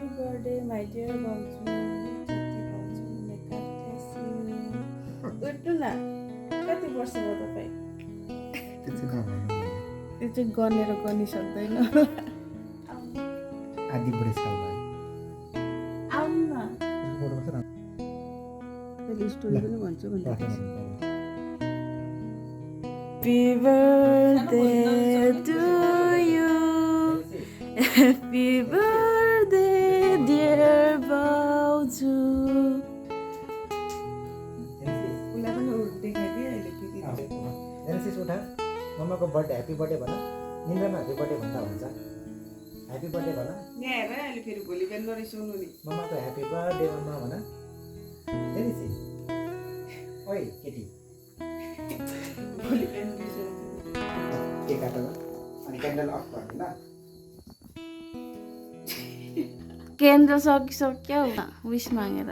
Happy birthday, my dear Bonju. जति भाउजू, may God bless you. उठ्नु न, कति वर्ष भयो तपाईँ? त्यो चाहिँ गनेर गनि सक्दैन। आदि बुढेसकाल भयो। आउनु न। मैले स्टोरी पनि भन्छु भन्दा Happy birthday to you. Happy birthday, dear Bonju. उसलाई पनि देखाइदिए अहिले के जेनेसिस उठा मम्माको बर्थडे ह्याप्पी बर्थडे भन निन्द्रामा ह्याप्पी बर्थडे भन्दा हुन्छ ह्याप्पी बर्थडे भन यहाँ हेर अहिले फेरि भोलि बिहान नरिसाउनु नि मम्माको ह्याप्पी बर्थडे मम्मा भन जेनेसिस ओइ केटी भोलि बिहान रिसाउनु केक काट्नु अनि क्यान्डल अफ गर्नु ल केन्द्र सकिसक्यो विस मागेर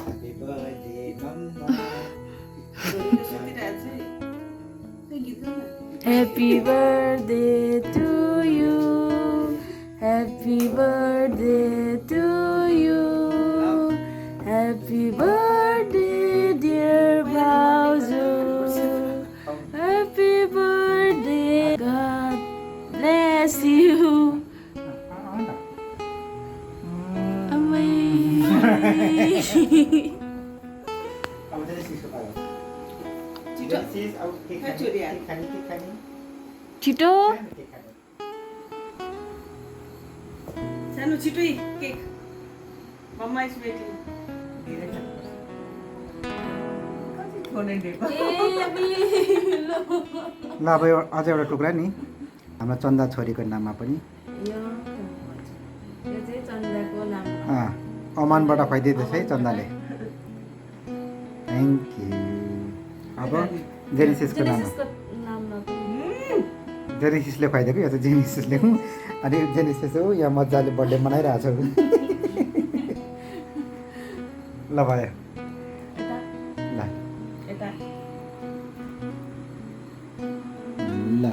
ह्याप्पी बर्थडे मम्मा Happy birthday to you. Happy birthday to you. Happy birthday, dear Bonju. Happy birthday. God bless you. Amazing. अब जेनेसिसको पालो जेनेसिस अब केक खाने छिटो केक खाने सानो छिटै केक मम्मा इज वेटिङ धेरै खानुपर्छ कति खोने दिएको ल अब अझ एउटा टुक्रा नि हाम्रो चन्दा छोरीको नाममा पनि यो चाहिँ चन्दाको नाम अमानबाट खुवाइदिँदैछ है चन्दाले थ्याङ्क यू अब जेनेसिसको नाममा जेनेसिसले खुवाइदिएको यो चाहिँ जेनेसिसले अनि जेनेसिस हो यहाँ मजाले बर्थडे मनाइरहेको छ ल भयो ल ल ल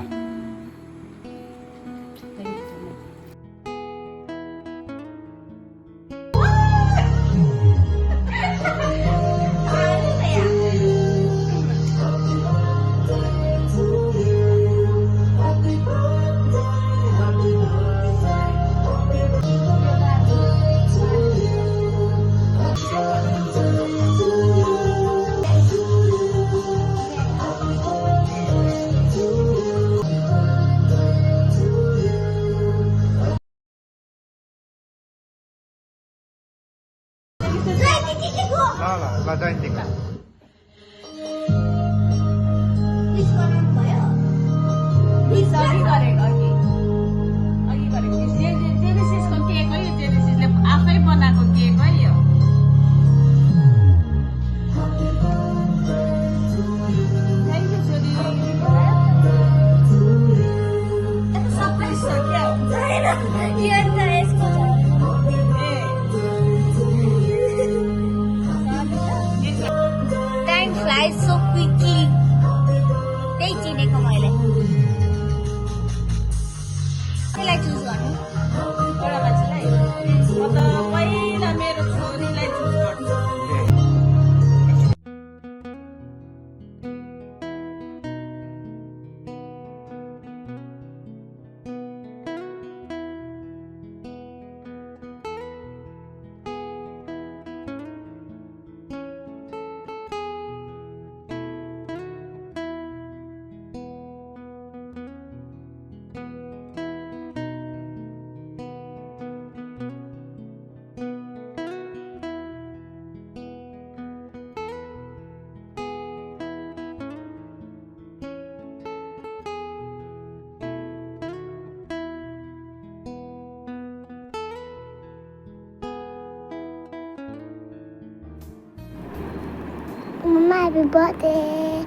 जयन्तीको आफै बनाएको केक है यो Time flies so quickly. त्यही चिनेको मैले त्यसलाई चुज गर्नु एउटा मान्छेलाई म त पहिला मेरो छोरीलाई चुज गर्छु Mama, happy birthday.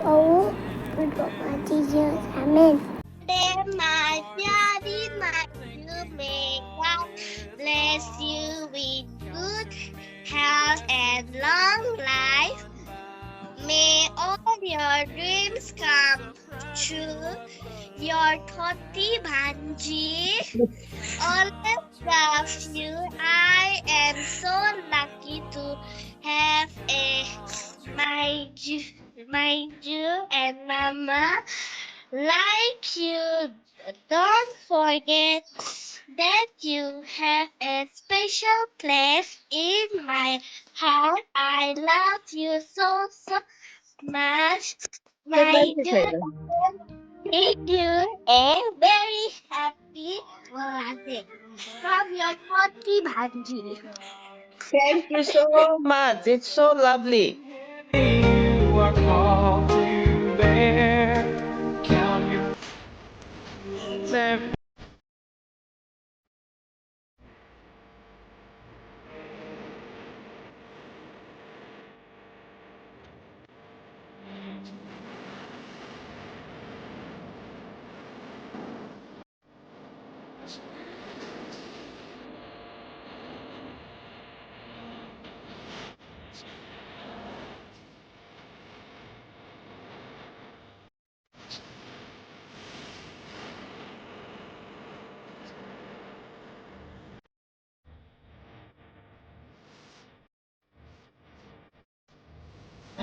Oh, we got my teachers. Amen. My daddy, my you may God bless you with good health and long life. your dreams come true. Your Thoti Bhanji. Always love you. I am so lucky to have a my Jew and Mama like you. Don't forget that you have a special place in my heart. I love you so much. My Jew, make you a very happy birthday from your Thoti Bhanji. Thank you so much. It's so lovely. You are called to bear. Count your